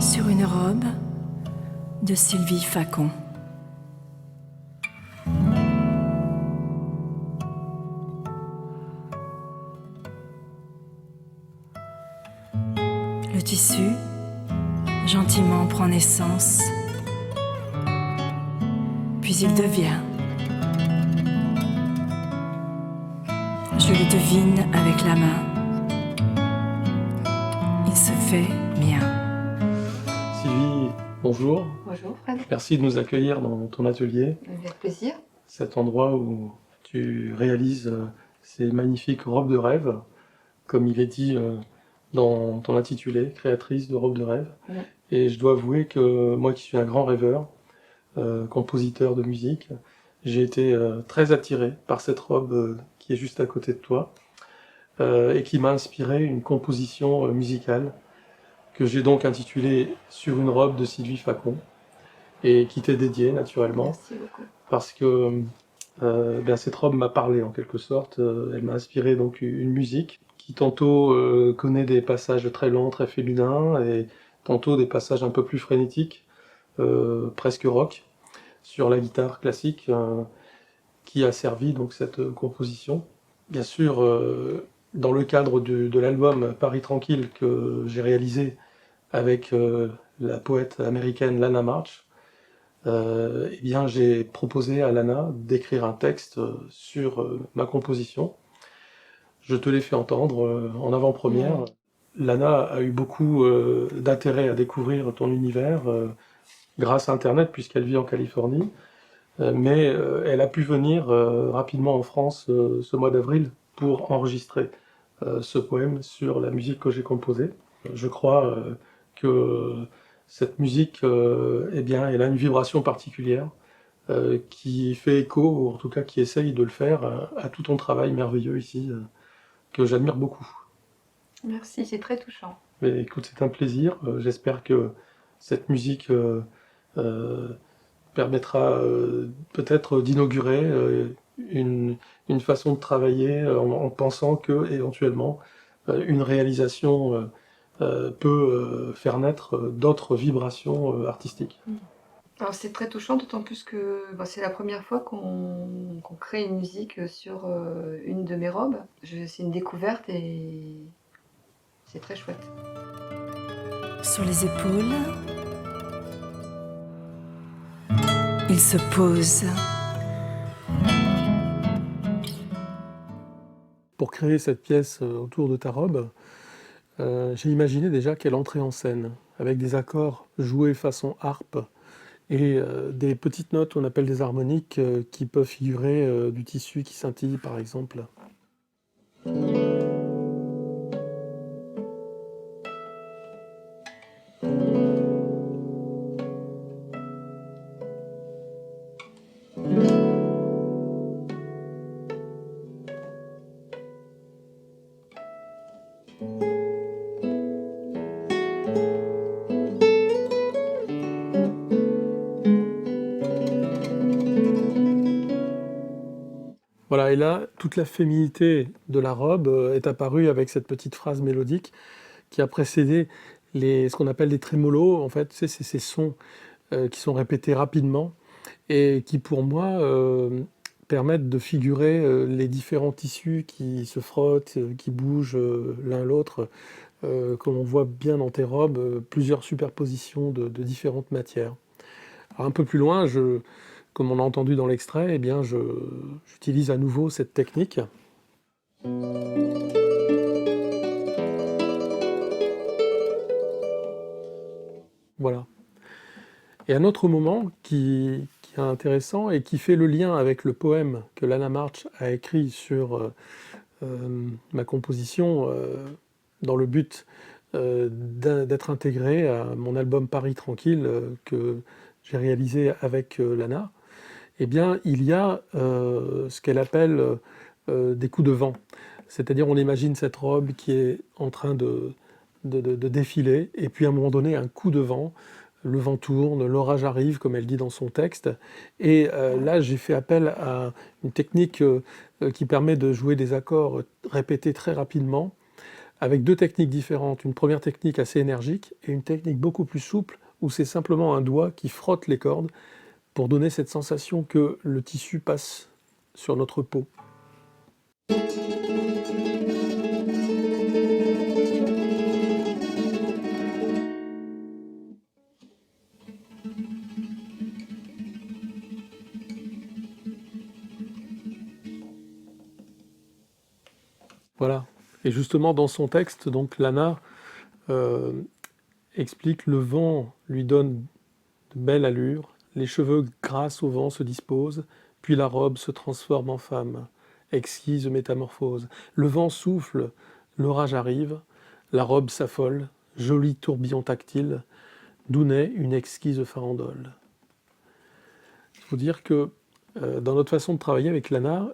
Sur une robe de Sylvie Facon. Le tissu gentiment prend naissance, puis il devient. Je le devine avec la main. Il se fait mien. Sylvie, bonjour. Bonjour Fred. Merci de nous accueillir dans ton atelier, Avec plaisir. cet endroit où tu réalises ces magnifiques robes de rêve, comme il est dit dans ton intitulé, créatrice de robes de rêve. Ouais. Et je dois avouer que moi qui suis un grand rêveur, compositeur de musique, j'ai été très attiré par cette robe qui est juste à côté de toi et qui m'a inspiré une composition musicale que j'ai donc intitulée Sur une robe de Sylvie Facon et qui t'est dédiée naturellement. Merci beaucoup. Parce que cette robe m'a parlé en quelque sorte. Elle m'a inspiré donc une musique qui tantôt connaît des passages très lents, très féminins, et tantôt des passages un peu plus frénétiques, presque rock, sur la guitare classique, qui a servi donc cette composition. Bien sûr, dans le cadre de l'album Paris Tranquille que j'ai réalisé avec la poète américaine Lana March, eh bien, j'ai proposé à Lana d'écrire un texte sur ma composition. Je te l'ai fait entendre en avant-première. Ouais. Lana a eu beaucoup d'intérêt à découvrir ton univers grâce à Internet, puisqu'elle vit en Californie. Mais elle a pu venir rapidement en France ce mois d'avril pour enregistrer ce poème sur la musique que j'ai composée. Je crois que cette musique, eh bien, elle a une vibration particulière qui fait écho, ou en tout cas qui essaye de le faire à tout ton travail merveilleux ici, que j'admire beaucoup. Merci, c'est très touchant. Mais écoute, c'est un plaisir. J'espère que cette musique permettra peut-être d'inaugurer une façon de travailler en pensant que éventuellement une réalisation peut faire naître d'autres vibrations artistiques. Alors c'est très touchant, d'autant plus que c'est la première fois qu'on crée une musique sur une de mes robes. C'est une découverte et c'est très chouette. Sur les épaules, il se pose. Pour créer cette pièce autour de ta robe, j'ai imaginé déjà qu'elle entrait en scène, avec des accords joués façon harpe et des petites notes qu'on appelle des harmoniques qui peuvent figurer du tissu qui scintille par exemple. Voilà, et là, toute la féminité de la robe est apparue avec cette petite phrase mélodique qui a précédé ce qu'on appelle les trémolos. En fait, tu sais, c'est ces sons qui sont répétés rapidement et qui, pour moi, permettent de figurer les différents tissus qui se frottent, qui bougent l'un l'autre, comme on voit bien dans tes robes, plusieurs superpositions de différentes matières. Alors, un peu plus loin, comme on a entendu dans l'extrait, eh bien, j'utilise à nouveau cette technique. Voilà. Et un autre moment qui est intéressant et qui fait le lien avec le poème que Lana March a écrit sur ma composition dans le but d'être intégré à mon album Paris Tranquille que j'ai réalisé avec Lana, eh bien, il y a ce qu'elle appelle des coups de vent. C'est-à-dire, on imagine cette robe qui est en train de défiler, et puis à un moment donné, un coup de vent, le vent tourne, l'orage arrive, comme elle dit dans son texte. Et là, j'ai fait appel à une technique qui permet de jouer des accords répétés très rapidement, avec deux techniques différentes. Une première technique assez énergique et une technique beaucoup plus souple où c'est simplement un doigt qui frotte les cordes pour donner cette sensation que le tissu passe sur notre peau. Voilà. Et justement, dans son texte, donc Lana explique le vent lui donne de belle allure, les cheveux grâce au vent se disposent, puis la robe se transforme en femme, exquise métamorphose. Le vent souffle, l'orage arrive, la robe s'affole, joli tourbillon tactile, d'où naît une exquise farandole. Il faut dire que dans notre façon de travailler avec Lana,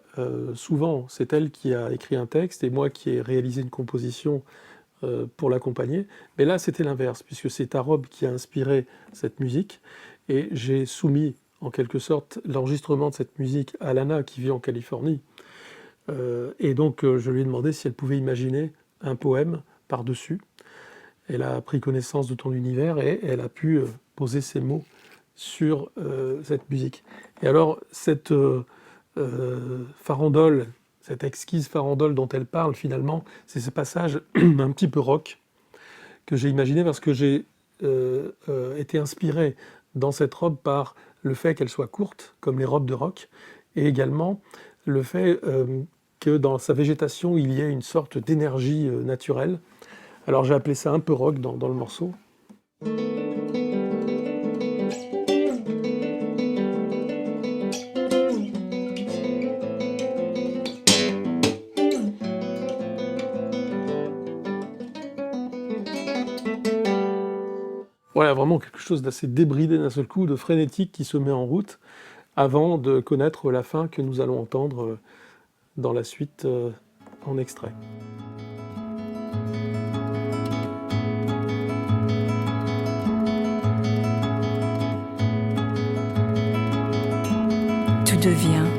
souvent c'est elle qui a écrit un texte et moi qui ai réalisé une composition pour l'accompagner. Mais là c'était l'inverse, puisque c'est ta robe qui a inspiré cette musique et j'ai soumis en quelque sorte l'enregistrement de cette musique à Lana qui vit en Californie. Et donc je lui ai demandé si elle pouvait imaginer un poème par-dessus. Elle a pris connaissance de ton univers et elle a pu poser ses mots sur cette musique. Et alors, cette farandole, cette exquise farandole dont elle parle finalement, c'est ce passage un petit peu rock que j'ai imaginé parce que j'ai été inspiré dans cette robe par le fait qu'elle soit courte, comme les robes de rock, et également le fait que dans sa végétation, il y ait une sorte d'énergie naturelle. Alors j'ai appelé ça un peu rock dans le morceau. Voilà, vraiment quelque chose d'assez débridé d'un seul coup, de frénétique qui se met en route avant de connaître la fin que nous allons entendre dans la suite en extrait. Tout devient